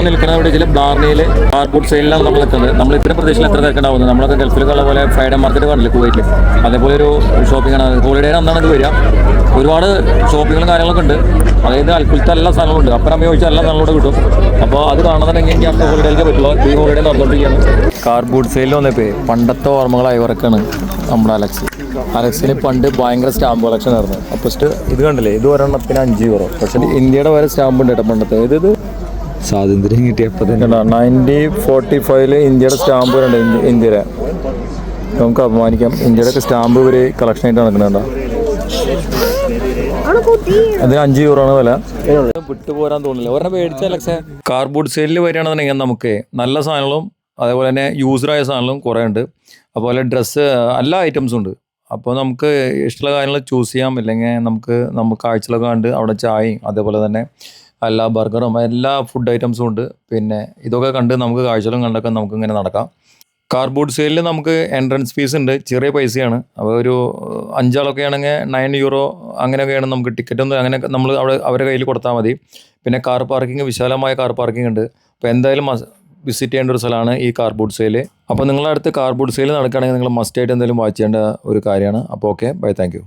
നിൽക്കുന്നത് ഇവിടെ വെച്ചാൽ ബ്ലാർണിയിൽ കാർബോർഡ് സെയിലാണ് നമ്മൾ നിൽക്കുന്നത്. നമ്മൾ ഇത്തരം പ്രദേശത്തിൽ എത്ര തിരക്കുണ്ടാവുന്നത്. നമ്മളൊക്കെ ഗൾഫിലുള്ള പോലെ ഫ്രൈഡേ മാർക്കറ്റ് കാണില്ല കുവൈറ്റിൽ, അതേപോലെ ഒരു ഷോപ്പിംഗ് ആണ്. ഹോളിഡേയിൽ അന്നാണ് ഇത് വരിക. ഒരുപാട് ഷോപ്പിങ്ങും കാര്യങ്ങളൊക്കെ ഉണ്ട്. അതായത് അൽക്കുലത്തെ എല്ലാ സാധനങ്ങളും ഉണ്ട്. അപ്പം അമ്മ ചോദിച്ചാൽ എല്ലാ സാധനങ്ങളും കിട്ടും. അപ്പോൾ അത് കാണുന്നുണ്ടെങ്കിൽ എനിക്ക് അടുത്ത ഹോളിഡേയിലേക്ക് പറ്റുള്ളൂ. ഈ ഹോളിഡേ നടന്നുകൊണ്ടിരിക്കുകയാണ്. കാർബോർഡ് സെയിലിൽ വന്നപ്പോൾ പണ്ടത്തെ ഓർമ്മകളായവരൊക്കെയാണ് നമ്മുടെ അലക്സിന് പണ്ട് ഭയങ്കര സ്റ്റാമ്പ് കളക്ഷൻ ആയിരുന്നു. അപ്പോൾ ഇത് കണ്ടില്ലേ, ഇത് ഒരെണ്ണത്തിന് €5. പക്ഷേ ഇന്ത്യയുടെ വരെ സ്റ്റാമ്പ് ഉണ്ട് കേട്ടോ പണ്ടത്തെ. ഇത് സ്വാതന്ത്ര്യം കിട്ടിയപ്പോൾ തന്നെ 1945 ഇന്ത്യയുടെ സ്റ്റാമ്പ് ഉണ്ട്. ഇന്ത്യയിലെ നമുക്ക് അപമാനിക്കാം. ഇന്ത്യയുടെ ഒക്കെ സ്റ്റാമ്പ് ഇവർ കളക്ഷൻ ആയിട്ട് നടക്കുന്നുണ്ടോ. അതിന് €5 ആണ് വില. വിട്ടുപോരാൻ തോന്നില്ല. ഒരെണ്ണം മേടിച്ച അലക്സേ. കാർബോർഡ് സെയിലിൽ വരികയാണെന്നുണ്ടെങ്കിൽ നമുക്ക് നല്ല സാധനങ്ങളും അതേപോലെ തന്നെ യൂസ്ഡായ സാധനങ്ങളും കുറേ ഉണ്ട്. അതുപോലെ ഡ്രസ്സ് എല്ലാ ഐറ്റംസും ഉണ്ട്. അപ്പോൾ നമുക്ക് ഇഷ്ടമുള്ള കാര്യങ്ങൾ ചൂസ് ചെയ്യാം. ഇല്ലെങ്കിൽ നമുക്ക് കാഴ്ചകളൊക്കെ കണ്ട് അവിടെ ചായയും അതേപോലെ തന്നെ എല്ലാ ബർഗറും എല്ലാ ഫുഡ് ഐറ്റംസും ഉണ്ട്. പിന്നെ ഇതൊക്കെ കണ്ട് നമുക്ക് കാഴ്ചകളും കണ്ടൊക്കെ നമുക്ക് ഇങ്ങനെ നടക്കാം. കാർബോർഡ് സെയിലിൽ നമുക്ക് എൻട്രൻസ് ഫീസ് ഉണ്ട്, ചെറിയ പൈസയാണ്. അപ്പോൾ ഒരു 5 ആളൊക്കെ ആണെങ്കിൽ €9 അങ്ങനെയൊക്കെയാണ് നമുക്ക് ടിക്കറ്റൊന്നും. അങ്ങനെ നമ്മൾ അവരുടെ കയ്യിൽ കൊടുത്താൽ മതി. പിന്നെ കാർ പാർക്കിംഗ്, വിശാലമായ കാർ പാർക്കിംഗ് ഉണ്ട്. അപ്പോൾ എന്തായാലും വിസിറ്റ് ചെയ്യേണ്ട ഒരു സ്ഥലമാണ് ഈ കാർബോർഡ് സെയിൽ. അപ്പോൾ നിങ്ങളുടെ അടുത്ത് കാർബോർഡ് സെയിൽ നടക്കുകയാണെങ്കിൽ നിങ്ങൾ മസ്റ്റായിട്ട് എന്തെങ്കിലും വാച്ച് ചെയ്യേണ്ട ഒരു കാര്യമാണ്. അപ്പോൾ ഓക്കെ, ബൈ, താങ്ക് യു.